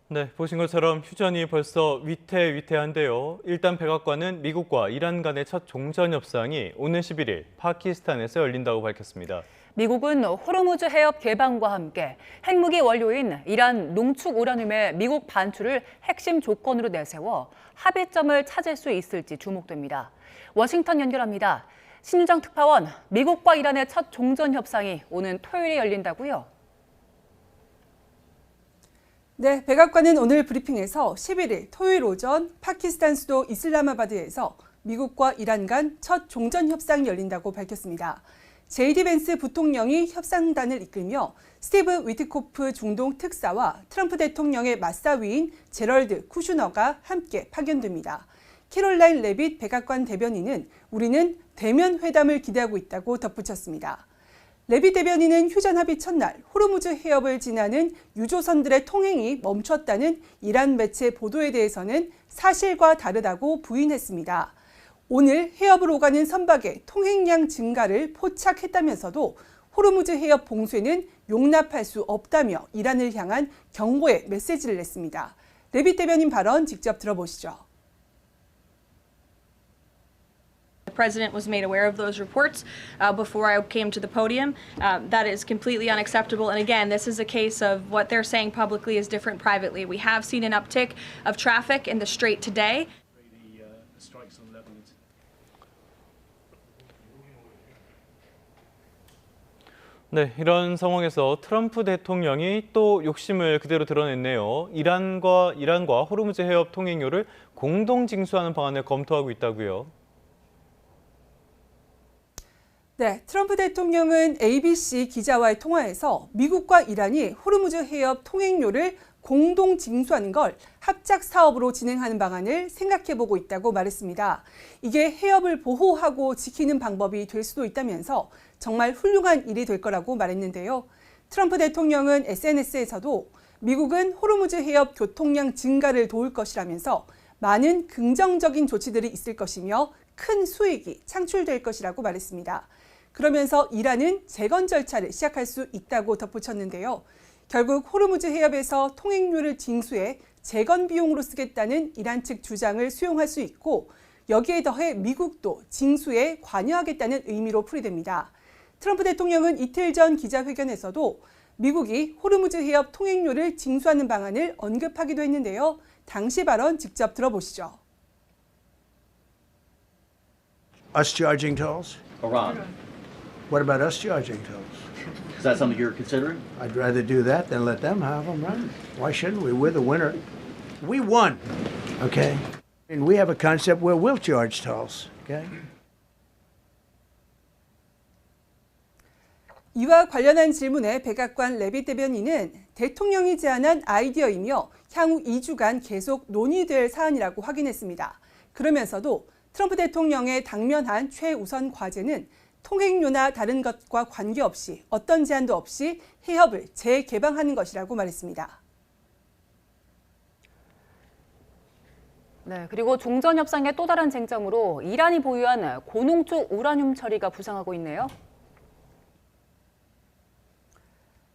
네, 보신 것처럼 휴전이 벌써 위태위태한데요. 일단 백악관은 미국과 이란 간의 첫 종전 협상이 오는 11일 파키스탄에서 열린다고 밝혔습니다. 미국은 호르무즈 해협 개방과 함께 핵무기 원료인 이란 농축 우라늄의 미국 반출을 핵심 조건으로 내세워 합의점을 찾을 수 있을지 주목됩니다. 워싱턴 연결합니다. 신유정 특파원, 미국과 이란의 첫 종전 협상이 오는 토요일에 열린다고요? 네, 백악관은 오늘 브리핑에서 11일 토요일 오전 파키스탄 수도 이슬라마바드에서 미국과 이란 간 첫 종전 협상이 열린다고 밝혔습니다. JD 벤스 부통령이 협상단을 이끌며 스티브 위트코프 중동 특사와 트럼프 대통령의 맞사위인 제럴드 쿠슈너가 함께 파견됩니다. 캐롤라인 레빗 백악관 대변인은 우리는 대면 회담을 기대하고 있다고 덧붙였습니다. 레빗 대변인은 휴전 합의 첫날 호르무즈 해협을 지나는 유조선들의 통행이 멈췄다는 이란 매체 보도에 대해서는 사실과 다르다고 부인했습니다. 오늘 해협을 오가는 선박의 통행량 증가를 포착했다면서도 호르무즈 해협 봉쇄는 용납할 수 없다며 이란을 향한 경고의 메시지를 냈습니다. 레빗 대변인 발언 직접 들어보시죠. The president was made aware of those reports before I came to the podium. That is completely unacceptable. And again, this is a case of what they're saying publicly is different privately. We have seen an uptick of traffic in the strait today. 네, 이런 상황에서 트럼프 대통령이 또 욕심을 그대로 드러냈네요. 이란과 호르무즈 해협 통행료를 공동 징수하는 방안을 검토하고 있다고요. 네, 트럼프 대통령은 ABC 기자와의 통화에서 미국과 이란이 호르무즈 해협 통행료를 공동 징수하는 걸 합작 사업으로 진행하는 방안을 생각해보고 있다고 말했습니다. 이게 해협을 보호하고 지키는 방법이 될 수도 있다면서 정말 훌륭한 일이 될 거라고 말했는데요. 트럼프 대통령은 SNS에서도 미국은 호르무즈 해협 교통량 증가를 도울 것이라면서 많은 긍정적인 조치들이 있을 것이며 큰 수익이 창출될 것이라고 말했습니다. 그러면서 이란은 재건 절차를 시작할 수 있다고 덧붙였는데요. 결국 호르무즈 해협에서 통행료를 징수해 재건 비용으로 쓰겠다는 이란 측 주장을 수용할 수 있고 여기에 더해 미국도 징수에 관여하겠다는 의미로 풀이됩니다. 트럼프 대통령은 이틀 전 기자회견에서도 미국이 호르무즈 해협 통행료를 징수하는 방안을 언급하기도 했는데요. 당시 발언 직접 들어보시죠. Us charging tolls? Iran. What about us charging tolls? Is that something you're considering? I'd rather do that than let them have them, right? Why shouldn't we? We're the winner. We won, okay? And we have a concept where we'll charge tolls, okay? 이와 관련한 질문에 백악관 레빗 대변인은 대통령이 제안한 아이디어이며 향후 2주간 계속 논의될 사안이라고 확인했습니다. 그러면서도 트럼프 대통령의 당면한 최우선 과제는 통행료나 다른 것과 관계없이 어떤 제한도 없이 해협을 재개방하는 것이라고 말했습니다. 네, 그리고 종전 협상의 또 다른 쟁점으로 이란이 보유한 고농축 우라늄 처리가 부상하고 있네요.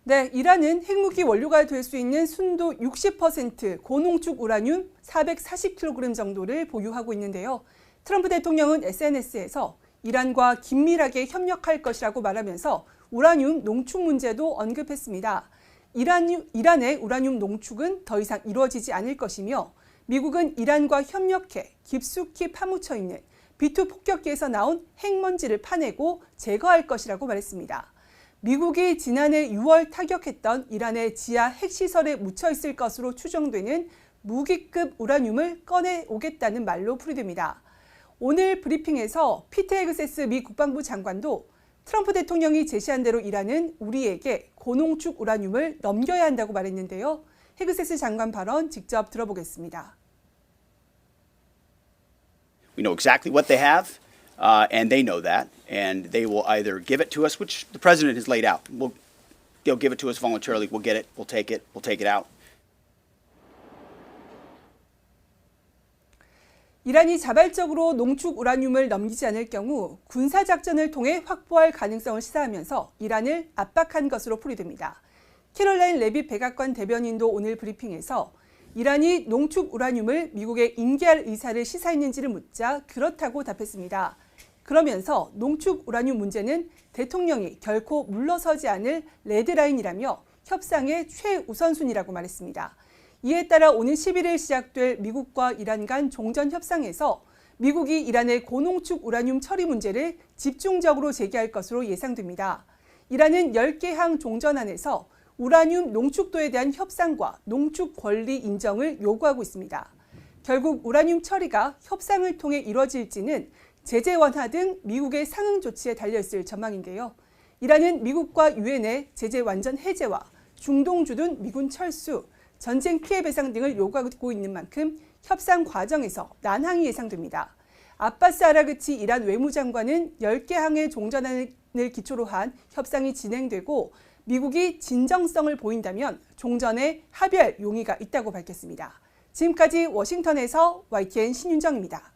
네, 이란은 핵무기 원료가 될 수 있는 순도 60% 고농축 우라늄 440kg 정도를 보유하고 있는데요. 트럼프 대통령은 SNS에서 이란과 긴밀하게 협력할 것이라고 말하면서 우라늄 농축 문제도 언급했습니다. 이란의 우라늄 농축은 더 이상 이루어지지 않을 것이며 미국은 이란과 협력해 깊숙이 파묻혀 있는 B2 폭격기에서 나온 핵먼지를 파내고 제거할 것이라고 말했습니다. 미국이 지난해 6월 타격했던 이란의 지하 핵시설에 묻혀 있을 것으로 추정되는 무기급 우라늄을 꺼내오겠다는 말로 풀이됩니다. 오늘 브리핑에서 피트 헤그세스 미 국방부 장관도 트럼프 대통령이 제시한 대로 이란은 우리에게 고농축 우라늄을 넘겨야 한다고 말했는데요. 헤그세스 장관 발언 직접 들어보겠습니다. We know exactly what they have, and they know that, and they will either give it to us, which the president has laid out. They'll give it to us voluntarily. We'll get it. We'll take it out. 이란이 자발적으로 농축 우라늄을 넘기지 않을 경우 군사작전을 통해 확보할 가능성을 시사하면서 이란을 압박한 것으로 풀이됩니다. 캐롤라인 레빗 백악관 대변인도 오늘 브리핑에서 이란이 농축 우라늄을 미국에 인계할 의사를 시사했는지를 묻자 그렇다고 답했습니다. 그러면서 농축 우라늄 문제는 대통령이 결코 물러서지 않을 레드라인이라며 협상의 최우선순위라고 말했습니다. 이에 따라 오는 11일 시작될 미국과 이란 간 종전 협상에서 미국이 이란의 고농축 우라늄 처리 문제를 집중적으로 제기할 것으로 예상됩니다. 이란은 10개 항 종전안에서 우라늄 농축도에 대한 협상과 농축 권리 인정을 요구하고 있습니다. 결국 우라늄 처리가 협상을 통해 이뤄질지는 제재 완화 등 미국의 상응 조치에 달려있을 전망인데요. 이란은 미국과 유엔의 제재 완전 해제와 중동 주둔 미군 철수, 전쟁 피해 배상 등을 요구하고 있는 만큼 협상 과정에서 난항이 예상됩니다. 아바스 아라그치 이란 외무장관은 10개 항의 종전안을 기초로 한 협상이 진행되고 미국이 진정성을 보인다면 종전에 합의할 용의가 있다고 밝혔습니다. 지금까지 워싱턴에서 YTN 신윤정입니다.